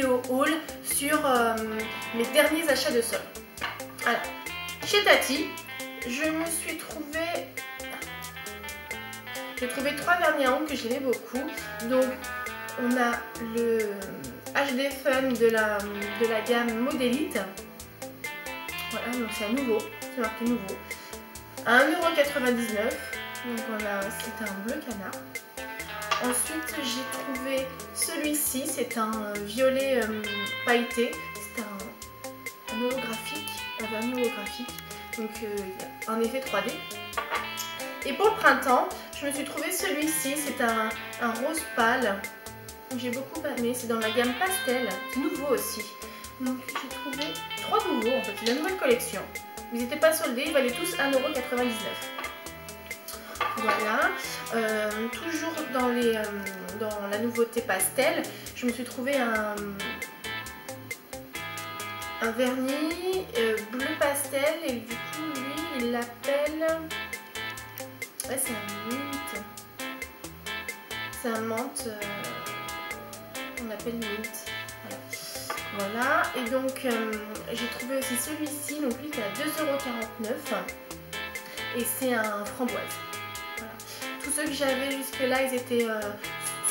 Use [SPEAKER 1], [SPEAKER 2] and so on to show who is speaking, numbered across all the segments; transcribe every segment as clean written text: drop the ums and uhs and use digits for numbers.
[SPEAKER 1] vidéo haul sur mes derniers achats de solde. Alors, chez Tati, j'ai trouvé 3 vernis à ongles que j'aimais beaucoup. Donc on a le HD Fun de la gamme Modélite. Voilà, donc c'est un nouveau, c'est marqué nouveau. À 1,99 €. Donc voilà, c'est un bleu canard. Ensuite j'ai trouvé celui-ci, c'est un violet pailleté. C'est un holographique, un vernis holographique. Donc un effet 3D. Et pour le printemps, je me suis trouvé celui-ci, c'est un rose pâle. J'ai beaucoup aimé, c'est dans la gamme pastel, c'est nouveau aussi. Donc j'ai trouvé 3 nouveaux en fait, c'est la nouvelle collection. Ils n'étaient pas soldés, ils valaient tous 1,99 €. Voilà, toujours dans la nouveauté pastel, je me suis trouvé un vernis bleu pastel et du coup lui il l'appelle... Ouais, c'est un mint. C'est un menthe. On appelle mint. Voilà. Et donc, j'ai trouvé aussi celui-ci. Donc, lui, il est à 2,49 €. Et c'est un framboise. Voilà. Tous ceux que j'avais jusque-là, ils étaient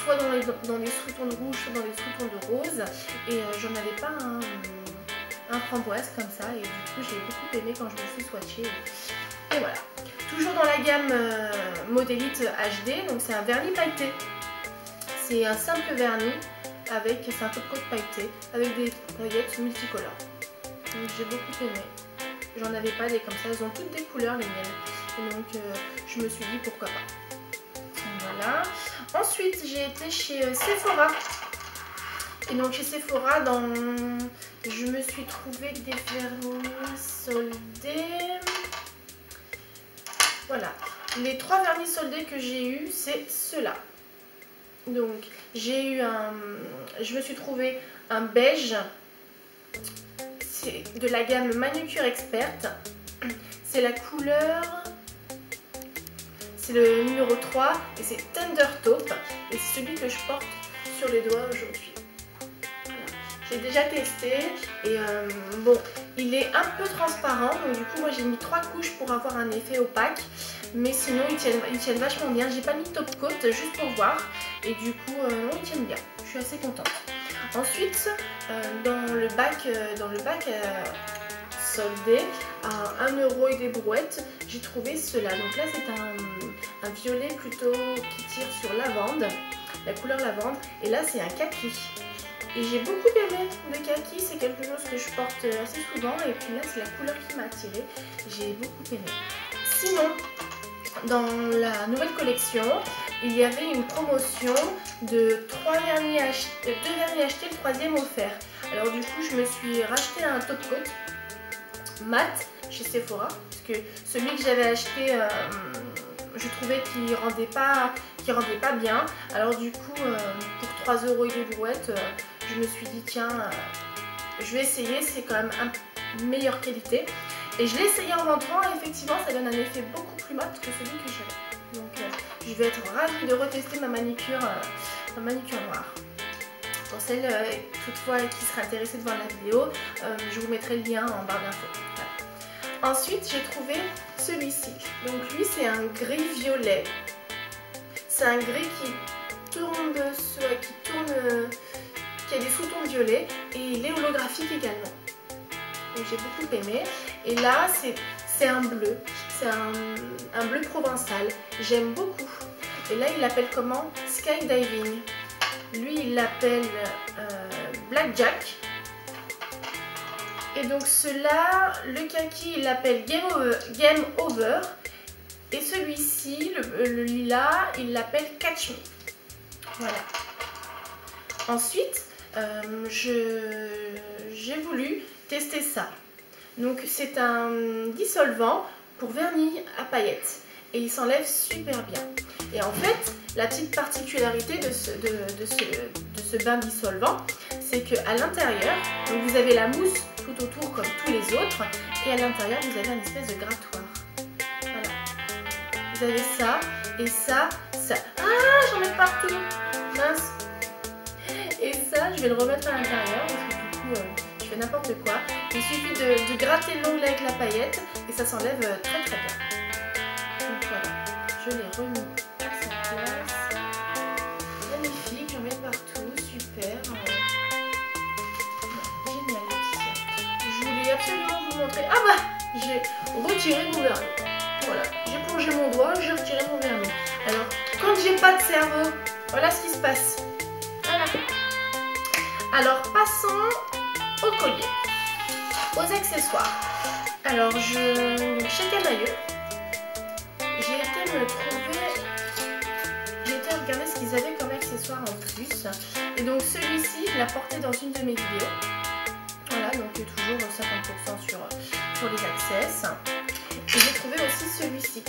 [SPEAKER 1] soit dans des sous-tons de rouge, soit dans des sous-tons de rose. Et j'en avais pas un framboise comme ça. Et du coup, j'ai beaucoup aimé quand je me suis swatchée. Et voilà. Toujours dans la gamme Modélite HD, donc c'est un vernis pailleté. C'est un simple vernis avec, c'est un top coat pailleté avec des paillettes multicolores. Donc j'ai beaucoup aimé. J'en avais pas des comme ça, elles ont toutes des couleurs les miennes. Et donc je me suis dit pourquoi pas. Voilà. Ensuite j'ai été chez Sephora. Et donc chez Sephora, je me suis trouvé des vernis soldés. Voilà, les 3 vernis soldés que j'ai eu, c'est ceux-là. Donc, je me suis trouvé un beige, c'est de la gamme Manucure Expert. C'est la couleur, c'est le numéro 3 et c'est Tender Taupe. Et c'est celui que je porte sur les doigts aujourd'hui. J'ai déjà testé et bon, il est un peu transparent, donc du coup moi j'ai mis 3 couches pour avoir un effet opaque, mais sinon ils tiennent vachement bien. J'ai pas mis top coat juste pour voir et du coup non, ils tiennent bien, je suis assez contente. Ensuite dans le bac soldé à 1 € et des brouettes, j'ai trouvé cela. Donc là c'est un violet plutôt qui tire sur lavande, la couleur lavande, et là c'est un kaki. Et j'ai beaucoup aimé le kaki, c'est quelque chose que je porte assez souvent et puis là c'est la couleur qui m'a attirée, j'ai beaucoup aimé. Sinon, dans la nouvelle collection, il y avait une promotion de 2 vernis achetés, le 3e offert. Alors du coup je me suis racheté un top coat mat chez Sephora, parce que celui que j'avais acheté, je trouvais qu'il rendait pas bien. Alors du coup pour 3 € et des brouettes, je me suis dit tiens, je vais essayer, c'est quand même une meilleure qualité. Et je l'ai essayé en rentrant et effectivement ça donne un effet beaucoup plus mat que celui que j'avais. Donc je vais être ravie de retester ma manicure noire. Pour celles toutefois qui seraient intéressées de voir la vidéo, je vous mettrai le lien en barre d'infos. Voilà. Ensuite j'ai trouvé celui-ci. Donc lui c'est un gris violet. C'est un gris qui a des sous-tons violets et il est holographique également. Donc j'ai beaucoup aimé. Et là c'est un bleu, c'est un bleu provençal. J'aime beaucoup. Et là il l'appelle comment? Skydiving. Lui il l'appelle Blackjack. Et donc cela, le kaki il l'appelle Game Over. Et celui-ci, le lilas, il l'appelle Catch Me. Voilà. Ensuite, j'ai voulu tester ça. Donc c'est un dissolvant pour vernis à paillettes. Et il s'enlève super bien. Et en fait, la petite particularité de ce bain dissolvant, c'est qu'à l'intérieur, vous avez la mousse tout autour comme tous les autres. Et à l'intérieur, vous avez un espèce de grattoir. Vous avez ça et ça, ça. Ah, j'en mets partout. Mince. Et ça, ça, je vais le remettre à l'intérieur parce que du coup je fais n'importe quoi. Il suffit de gratter l'onglet avec la paillette et ça s'enlève très très bien. Donc voilà, je l'ai remis à sa place. Magnifique, j'en mets partout, super. Génial Laetitia. Je voulais absolument vous montrer. Ah bah, j'ai retiré mon vernis. Voilà, j'ai plongé mon doigt, j'ai retiré mon vernis. Alors, quand j'ai pas de cerveau, voilà ce qui se passe. Voilà. Alors, passons au collier, aux accessoires. Alors, chez Camaïeu, j'ai été regarder ce qu'ils avaient comme accessoires en plus. Et donc, celui-ci, je l'ai porté dans une de mes vidéos. Voilà, donc toujours 50% sur les accessoires. Et j'ai trouvé aussi celui-ci.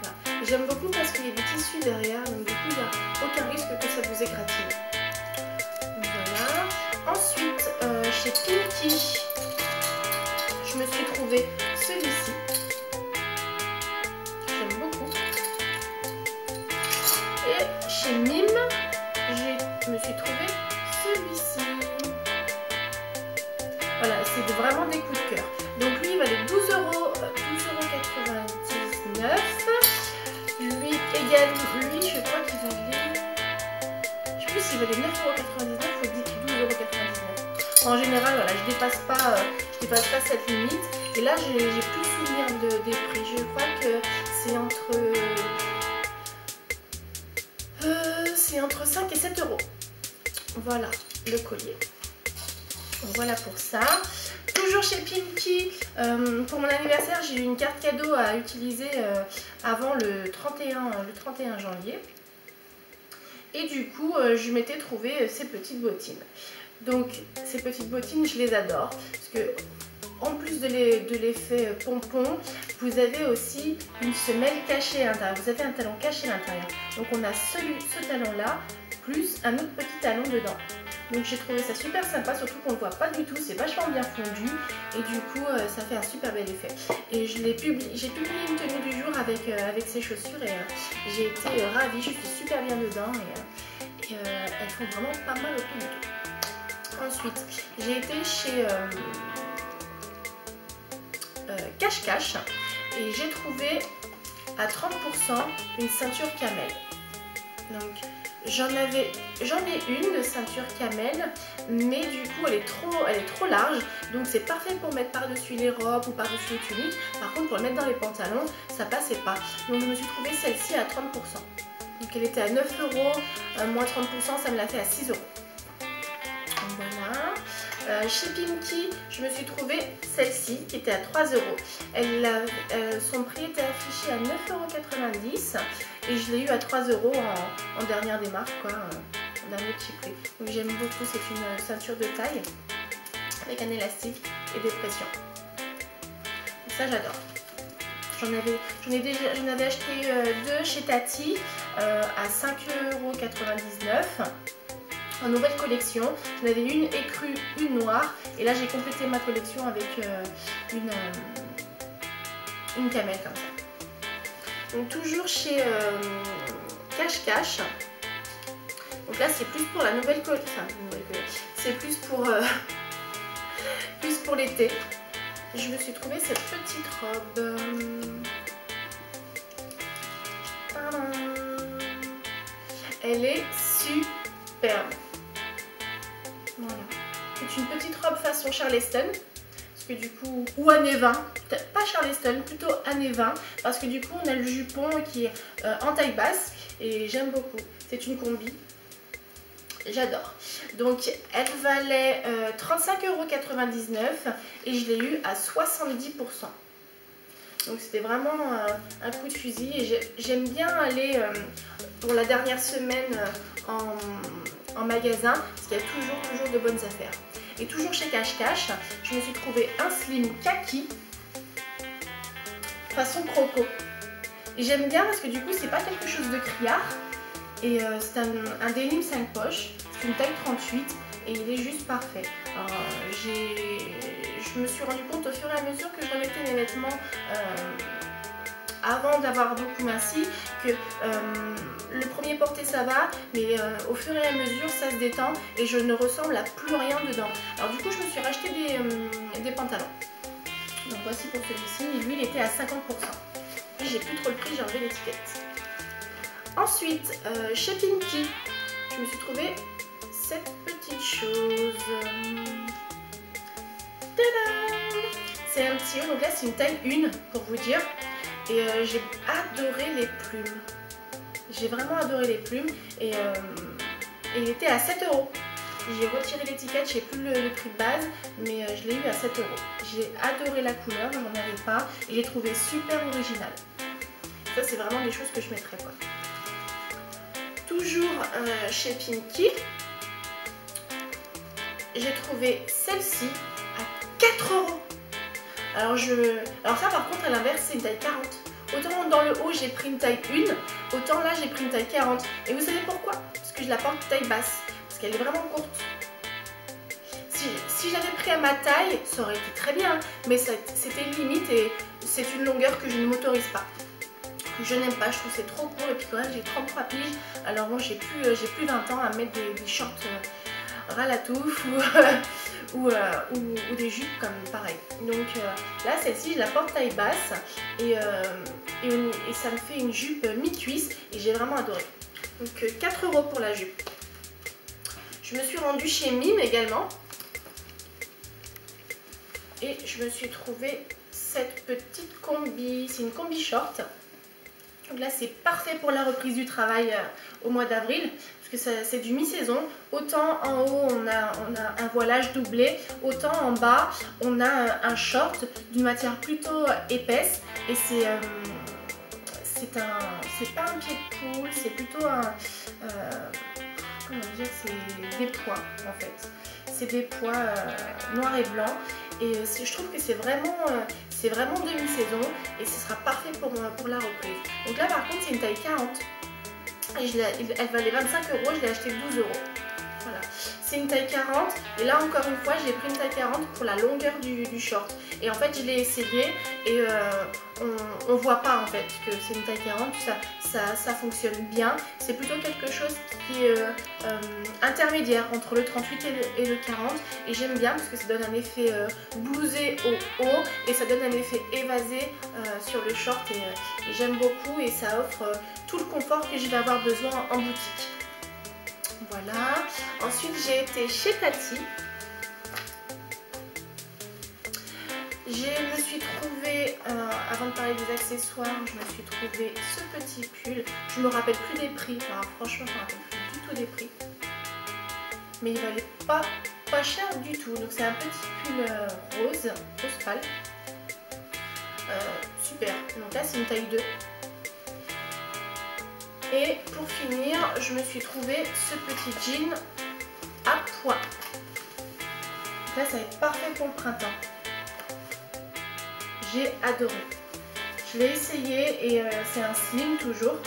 [SPEAKER 1] Voilà. J'aime beaucoup parce qu'il y a des tissus derrière, donc du coup il n'y a aucun risque que ça vous égratigne. Voilà. Ensuite, chez Pinky, je me suis trouvé celui-ci. J'aime beaucoup. Et chez Mime, je me suis trouvé celui-ci. Voilà, c'est vraiment des coups de cœur. Donc lui, il valait 12,99 €. Lui également, lui, je crois qu'il valait... Je sais plus s'il valait 9,99 € ou 12,99 €. En général, voilà, je dépasse pas cette limite. Et là, j'ai plus souvenir des prix. Je crois que c'est entre 5 et 7 €. Voilà, le collier. Voilà pour ça. Toujours chez Pinky, pour mon anniversaire, j'ai eu une carte cadeau à utiliser avant le 31 janvier. Et du coup, je m'étais trouvé ces petites bottines. Donc, ces petites bottines, je les adore. Parce que, en plus de l'effet pompon, vous avez aussi une semelle cachée à l'intérieur. Vous avez un talon caché à l'intérieur. Donc, on a ce talon-là, plus un autre petit talon dedans. Donc j'ai trouvé ça super sympa, surtout qu'on ne voit pas du tout, c'est vachement bien fondu et du coup ça fait un super bel effet. Et j'ai publié une tenue du jour avec ces chaussures et j'ai été ravie, je suis super bien dedans et elles font vraiment pas mal au pied du tout. Ensuite, j'ai été chez Cache-Cache et j'ai trouvé à 30% une ceinture camel. Donc j'en ai une de ceinture camel, mais du coup elle est trop large, donc c'est parfait pour mettre par-dessus les robes ou par-dessus les tuniques. Par contre pour le mettre dans les pantalons, ça passait pas. Donc je me suis trouvé celle-ci à 30%. Donc elle était à 9 €, moins 30%, ça me l'a fait à 6 €. Voilà. Chez Pinky, je me suis trouvé celle-ci qui était à 3 €. Son prix était affiché à 9,90 € et je l'ai eu à 3 € en dernière démarche, quoi, en dernier petit prix. Donc j'aime beaucoup, c'est une ceinture de taille avec un élastique et des pressions. Donc ça j'adore. J'en avais acheté deux chez Tati à 5,99 € en nouvelle collection. J'en avais une écrue, une noire et là j'ai complété ma collection avec une camel comme ça. Donc toujours chez Cache-Cache. Donc là c'est plus pour la nouvelle collection, c'est plus pour l'été. Je me suis trouvé cette petite robe. Elle est superbe. Voilà. C'est une petite robe façon Charleston. Parce que du coup, ou années 20, pas Charleston, plutôt années 20. Parce que du coup, on a le jupon qui est en taille basse. Et j'aime beaucoup. C'est une combi. J'adore. Donc, elle valait 35,99 € et je l'ai eu à 70%. Donc, c'était vraiment un coup de fusil. Et j'aime bien aller pour la dernière semaine en magasin parce qu'il y a toujours de bonnes affaires. Et toujours chez Cache-Cache, je me suis trouvé un slim kaki façon croco. Et j'aime bien parce que du coup, c'est pas quelque chose de criard. Et c'est un denim 5 poches, c'est une taille 38 et il est juste parfait. Je me suis rendu compte au fur et à mesure que je remettais mes vêtements avant d'avoir beaucoup minci que le premier porté ça va, mais au fur et à mesure ça se détend et je ne ressemble à plus rien dedans. Alors du coup je me suis racheté des pantalons. Donc voici pour celui-ci, lui il était à 50%. J'ai plus trop le prix, j'ai enlevé l'étiquette. Ensuite, chez Pinky, je me suis trouvé cette petite chose. C'est un petit haut, donc là c'est une taille 1 pour vous dire. Et j'ai adoré les plumes. J'ai vraiment adoré les plumes. Et il était à 7 €. J'ai retiré l'étiquette, je sais plus le prix de base, mais je l'ai eu à 7 €. J'ai adoré la couleur, j'en avais pas. Et j'ai trouvé super original. Ça c'est vraiment des choses que je mettrais quoi. Toujours chez Pinky, j'ai trouvé celle-ci à 4 €. Alors ça par contre à l'inverse c'est une taille 40. Autant dans le haut j'ai pris une taille 1, autant là j'ai pris une taille 40. Et vous savez pourquoi? Parce que je la porte taille basse, parce qu'elle est vraiment courte. Si j'avais pris à ma taille, ça aurait été très bien, mais c'était limite et c'est une longueur que je ne m'autorise pas. Je n'aime pas, je trouve c'est trop court et puis quand même j'ai 33 piges. Alors bon j'ai plus 20 ans à mettre des shorts ralatouf ou des jupes comme pareil. Donc là celle-ci je la porte taille basse et ça me fait une jupe mi-cuisse et j'ai vraiment adoré. Donc 4 € pour la jupe. Je me suis rendue chez Mime également et je me suis trouvé cette petite combi, c'est une combi short. Donc là c'est parfait pour la reprise du travail au mois d'avril parce que c'est du mi-saison. Autant en haut on a un voilage doublé, autant en bas on a un short d'une matière plutôt épaisse et c'est pas un pied de poule, c'est plutôt un comment dire, c'est des pois en fait. C'est des pois noirs et blancs et je trouve que c'est vraiment demi-saison et ce sera parfait pour la reprise. Donc là par contre c'est une taille 40 et elle valait 25 €, je l'ai acheté 12 €. Voilà, c'est une taille 40 et là encore une fois j'ai pris une taille 40 pour la longueur du short. Et en fait je l'ai essayé et on voit pas en fait que c'est une taille 40, ça fonctionne bien. C'est plutôt quelque chose qui est intermédiaire entre le 38 et le 40 et j'aime bien parce que ça donne un effet blousé au haut et ça donne un effet évasé sur le short et j'aime beaucoup et ça offre tout le confort que je vais avoir besoin en boutique. Voilà, ensuite j'ai été chez Tati. Je me suis trouvé, avant de parler des accessoires, je me suis trouvé ce petit pull. Je me rappelle plus des prix, alors franchement je me rappelle plus du tout des prix. Mais il valait pas cher du tout. Donc c'est un petit pull rose pâle. Super, donc là c'est une taille 2. Et pour finir, je me suis trouvé ce petit jean à pois. Là ça va être parfait pour le printemps. J'ai adoré. Je l'ai essayé et c'est un slim toujours.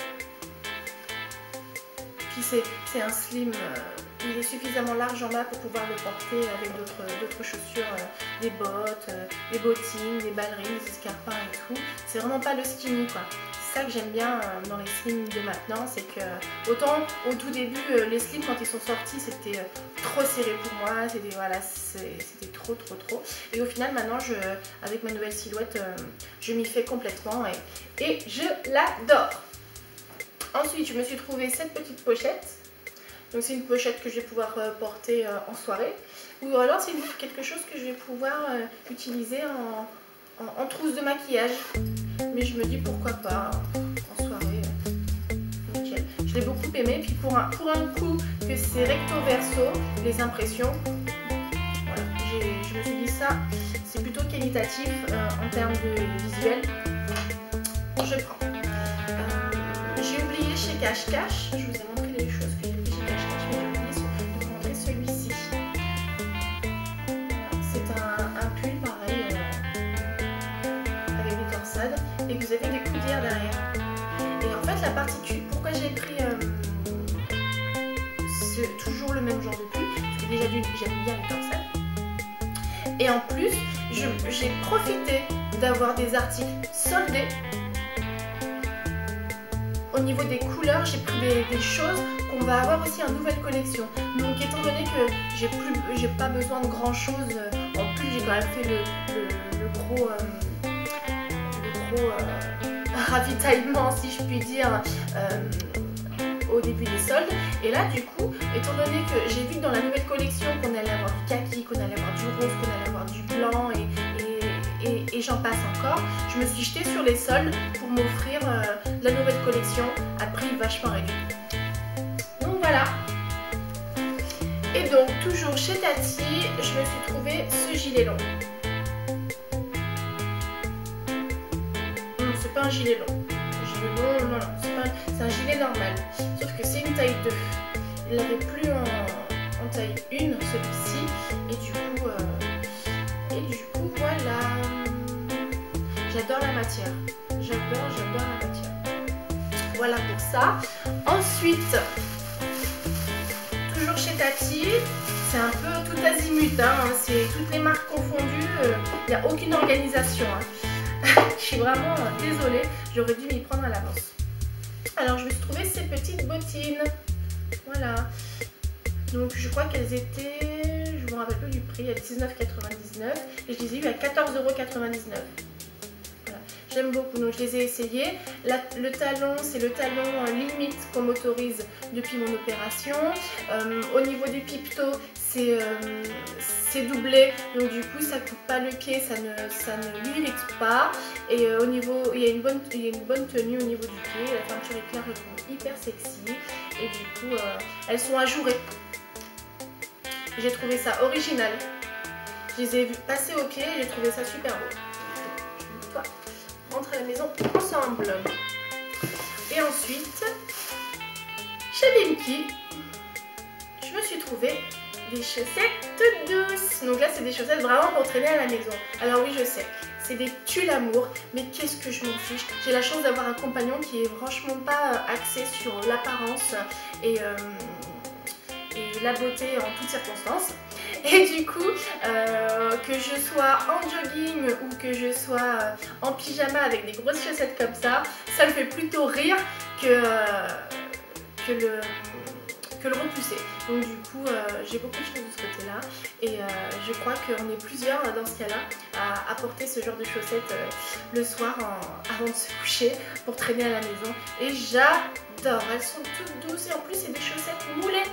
[SPEAKER 1] Puis c'est un slim, il est suffisamment large en bas pour pouvoir le porter avec d'autres chaussures, des bottes, des bottines, des ballerines, des escarpins et tout. C'est vraiment pas le skinny quoi. C'est ça que j'aime bien dans les slims de maintenant, c'est que autant au tout début les slims quand ils sont sortis c'était trop serré pour moi, c'était voilà, c'était trop. Et au final maintenant avec ma nouvelle silhouette je m'y fais complètement et je l'adore. Ensuite je me suis trouvé cette petite pochette. Donc c'est une pochette que je vais pouvoir porter en soirée. Ou alors c'est quelque chose que je vais pouvoir utiliser en trousse de maquillage. Mais je me dis pourquoi pas en soirée. Nickel. Je l'ai beaucoup aimé. Puis pour un coup que c'est recto verso, les impressions, voilà, je me suis dit ça, c'est plutôt qualitatif en termes de visuel. Je prends. J'ai oublié chez Cash Cash, je vous ai montré les choses que j'ai pris chez Cash Cash, mais j'ai oublié de vous montrer celui-ci. C'est un pull pareil avec des torsades et vous avez des coudières derrière. Et en fait la partie pourquoi j'ai pris toujours le même genre de pull, parce que déjà j'aime bien les torsades. Et en plus j'ai profité d'avoir des articles soldés au niveau des couleurs, j'ai pris des choses qu'on va avoir aussi en nouvelle collection. Donc étant donné que j'ai pas besoin de grand chose, en plus j'ai quand même fait le gros ravitaillement, si je puis dire, au début des soldes. Et là du coup, étant donné que j'ai vu que dans la nouvelle collection qu'on allait avoir du kaki, qu'on allait avoir du rose, qu'on allait avoir du blanc et j'en passe encore, je me suis jetée sur les soldes pour m'offrir la nouvelle collection à prix vachement réduit. Donc voilà. Et donc toujours chez Tati, je me suis trouvé ce gilet long. C'est pas un gilet long. Non, c'est un gilet normal. Sauf que c'est une taille 2. Il l'avait plus en taille 1, celui-ci. Et du coup, voilà. J'adore la matière. J'adore la matière. Voilà pour ça. Ensuite, toujours chez Tati, c'est un peu tout azimut. Hein. C'est toutes les marques confondues. Il n'y a aucune organisation. Hein. Je suis vraiment désolée, j'aurais dû m'y prendre à l'avance. Alors je me suis trouvé ces petites bottines. Voilà. Donc je crois qu'elles étaient, je me rappelle plus du prix, à 19,99 et je les ai eues à 14,99 €. Voilà. J'aime beaucoup, donc je les ai essayées. Le talon, c'est le talon limite qu'on m'autorise depuis mon opération. Au niveau du pipetot, c'est doublé, donc du coup ça coupe pas le pied, ça ne l'irrite pas. Et au niveau, il y a une bonne tenue au niveau du pied. La teinture éclair, je trouve hyper sexy. Et du coup, elles sont ajourées. J'ai trouvé ça original. Je les ai vues passer au pied, j'ai trouvé ça super beau. Toi, on rentre à la maison ensemble. Et ensuite, chez Bimki, je me suis trouvé des chaussettes douces. Donc là, c'est des chaussettes vraiment pour traîner à la maison. Alors oui, je sais, c'est des tulle amour, mais qu'est-ce que je m'en fiche. J'ai la chance d'avoir un compagnon qui est franchement pas axé sur l'apparence et la beauté en toutes circonstances. Et du coup, que je sois en jogging ou que je sois en pyjama avec des grosses chaussettes comme ça me fait plutôt rire que le repousser. Donc du coup, j'ai beaucoup de choses de ce côté-là. Et je crois qu'on est plusieurs dans ce cas-là à porter ce genre de chaussettes le soir avant de se coucher pour traîner à la maison. Et j'adore, elles sont toutes douces et en plus c'est des chaussettes moulées.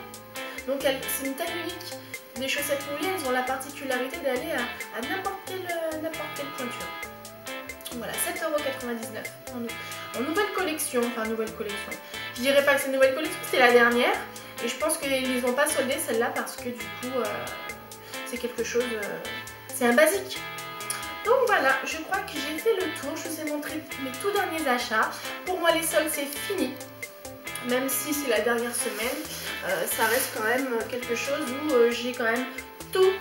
[SPEAKER 1] Donc c'est une taille unique. Les chaussettes moulées, elles ont la particularité d'aller à n'importe quelle pointure. Voilà, 7,99 € en nouvelle collection, enfin nouvelle collection. Je dirais pas que c'est une nouvelle collection, c'est la dernière. Et je pense qu'ils n'ont pas soldé celle-là parce que du coup, c'est quelque chose, c'est un basique. Donc voilà, je crois que j'ai fait le tour. Je vous ai montré mes tout derniers achats. Pour moi, les soldes, c'est fini. Même si c'est la dernière semaine, ça reste quand même quelque chose où j'ai quand même tout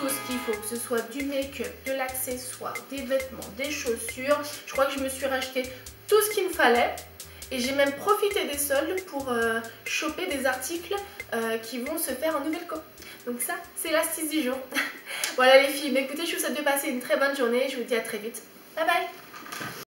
[SPEAKER 1] ce qu'il faut, que ce soit du make-up, de l'accessoire, des vêtements, des chaussures. Je crois que je me suis racheté tout ce qu'il me fallait et j'ai même profité des soldes pour choper des articles qui vont se faire en nouvelle co. Donc ça, c'est l'astuce du jour. Voilà les filles, mais écoutez, je vous souhaite de passer une très bonne journée et je vous dis à très vite. Bye bye.